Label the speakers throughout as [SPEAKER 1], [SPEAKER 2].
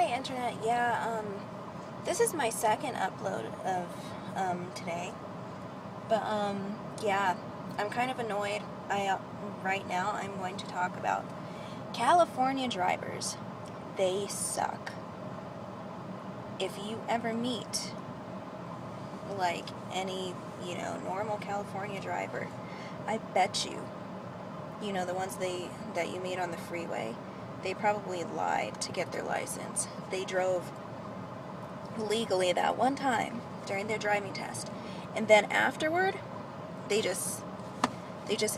[SPEAKER 1] Internet. Yeah, this is my second upload of, today. But, yeah, I'm kind of annoyed. Right now, I'm going to talk about California drivers. They suck. If you ever meet, like, any, normal California driver, I bet you, the ones that you meet on the freeway, they probably lied to get their license. They drove legally that one time during their driving test, and then afterward, they just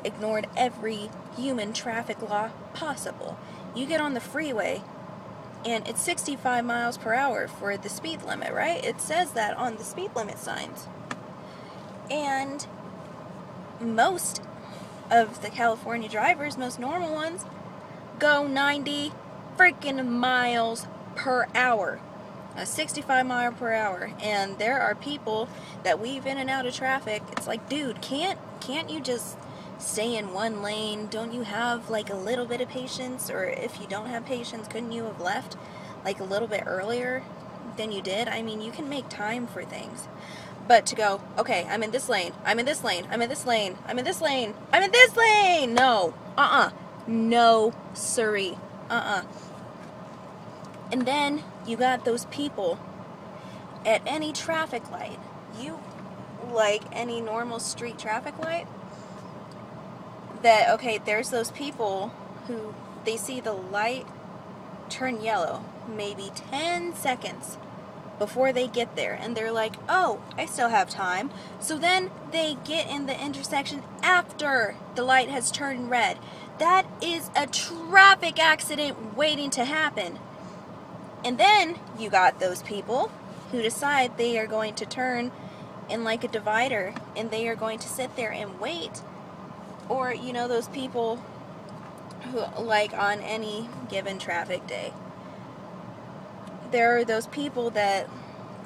[SPEAKER 1] ignored every human traffic law possible. You get on the freeway, and it's 65 miles per hour for the speed limit, right? It says that on the speed limit signs. And most of the California drivers, most normal ones, go 90 freaking miles per hour. 65 mile per hour. And there are people that weave in and out of traffic. It's like, dude, can't you just stay in one lane? Don't you have like a little bit of patience? Or if you don't have patience, couldn't you have left like a little bit earlier than you did? I mean, you can make time for things. But to go, okay, I'm in this lane, I'm in this lane, I'm in this lane, I'm in this lane, I'm in this lane! No. No, sorry. And then you got those people at any traffic light. Like any normal street traffic light, that, okay, there's those people who, they see the light turn yellow maybe 10 seconds before they get there, and they're like, oh, I still have time. So then they get in the intersection after the light has turned red. That is a traffic accident waiting to happen. And then you got those people who decide they are going to turn in like a divider, and they are going to sit there and wait. Or, those people who, like, on any given traffic day, there are those people that,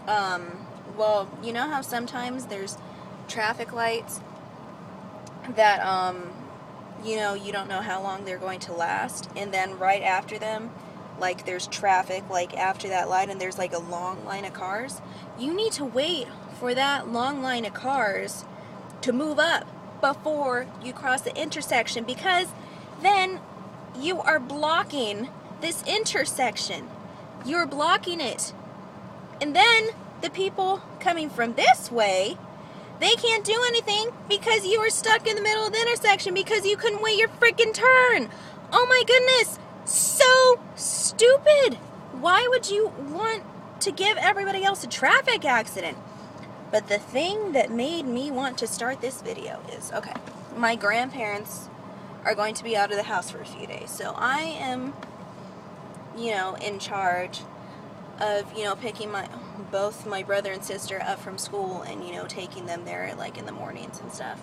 [SPEAKER 1] well, you know how sometimes there's traffic lights that, you don't know how long they're going to last, and then right after them, like, there's traffic, like, after that light, and there's, like, a long line of cars. You need to wait for that long line of cars to move up before you cross the intersection, because then you are blocking this intersection. You're blocking it. And then the people coming from this way, they can't do anything because you were stuck in the middle of the intersection because you couldn't wait your freaking turn. Oh my goodness. So stupid. Why would you want to give everybody else a traffic accident? But the thing that made me want to start this video is, okay, my grandparents are going to be out of the house for a few days. So I am, in charge of, picking both my brother and sister up from school and, taking them there, like, in the mornings and stuff.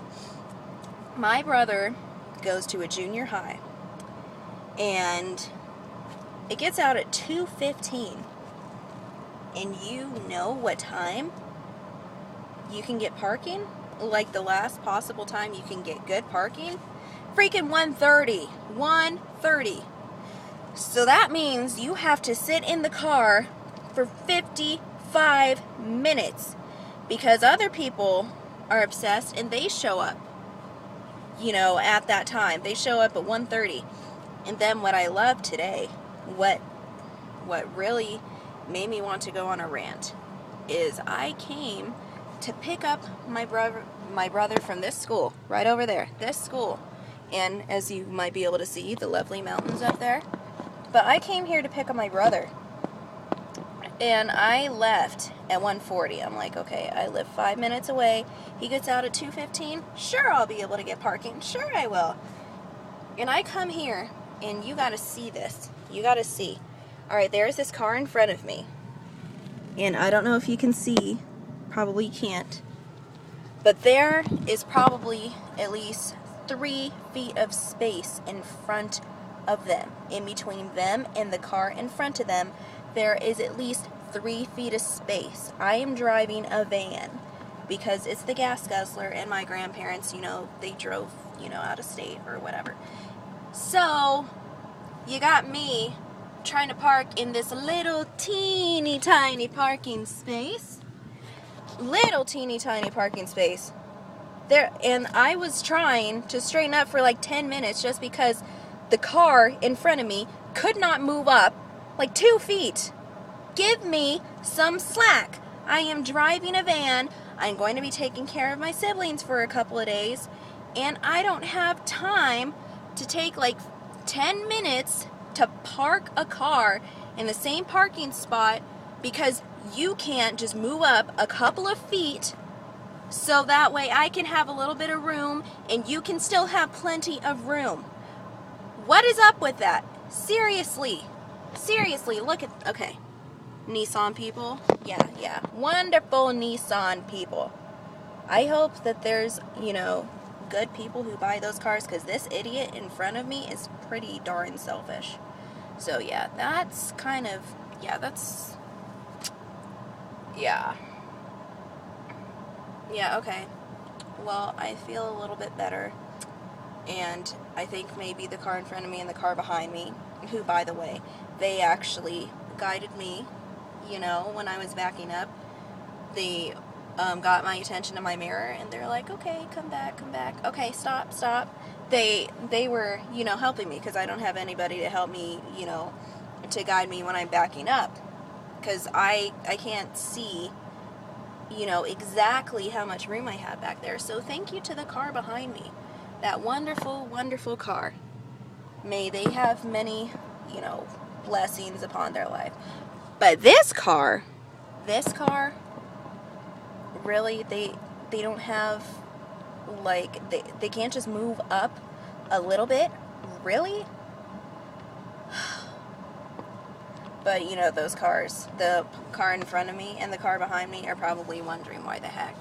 [SPEAKER 1] My brother goes to a junior high, and it gets out at 2:15. And you know what time you can get parking? Like, the last possible time you can get good parking? Freaking 1:30. 1:30. So that means you have to sit in the car for 55 minutes because other people are obsessed and they show up, at that time. They show up at 1:30. And then what I love today, what really made me want to go on a rant, is I came to pick up my brother from this school, right over there, this school. And as you might be able to see, the lovely mountains up there. But I came here to pick up my brother. And I left at 1:40. I'm like, okay, I live 5 minutes away. He gets out at 2:15. Sure, I'll be able to get parking. Sure, I will. And I come here, and you got to see this. You got to see. All right, there's this car in front of me. And I don't know if you can see. Probably can't. But there is probably at least 3 feet of space in front of them. In between them and the car in front of them, there is at least 3 feet of space. I am driving a van because it's the gas guzzler, and my grandparents, they drove, out of state or whatever. So, you got me trying to park in this little teeny tiny parking space. Little teeny tiny parking space. There, and I was trying to straighten up for like 10 minutes just because the car in front of me could not move up like 2 feet. Give me some slack. I am driving a van. I'm going to be taking care of my siblings for a couple of days, and I don't have time to take like 10 minutes to park a car in the same parking spot because you can't just move up a couple of feet so that way I can have a little bit of room and you can still have plenty of room. What is up with that? Seriously. Seriously, look at, okay. Nissan people. Yeah. Wonderful Nissan people. I hope that there's, you know, good people who buy those cars, because this idiot in front of me is pretty darn selfish. So yeah, that's kind of, yeah. Yeah, okay. Well, I feel a little bit better. And I think maybe the car in front of me and the car behind me, who, by the way, they actually guided me, you know, when I was backing up. They got my attention to my mirror, and they're like, okay, come back. Okay, stop. They were, you know, helping me, because I don't have anybody to help me, you know, to guide me when I'm backing up. Because I can't see, you know, exactly how much room I have back there. So thank you to the car behind me. That wonderful, wonderful car. May they have many, you know, blessings upon their life. But this car, really, they don't have, like, they can't just move up a little bit? Really? But, you know, those cars, the car in front of me and the car behind me, are probably wondering why the heck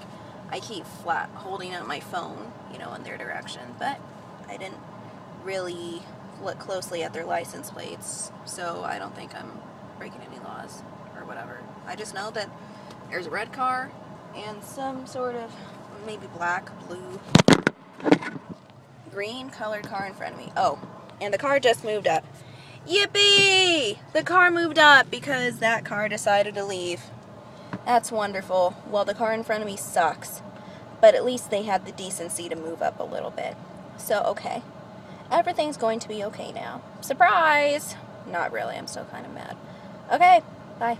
[SPEAKER 1] I keep flat holding up my phone, you know, in their direction. But I didn't really look closely at their license plates, so I don't think I'm breaking any laws or whatever. I just know that there's a red car and some sort of maybe black, blue, green colored car in front of me. Oh, and the car just moved up. Yippee! The car moved up because that car decided to leave. That's wonderful. Well, the car in front of me sucks, but at least they had the decency to move up a little bit. So, okay. Everything's going to be okay now. Surprise! Not really. I'm still kind of mad. Okay, bye.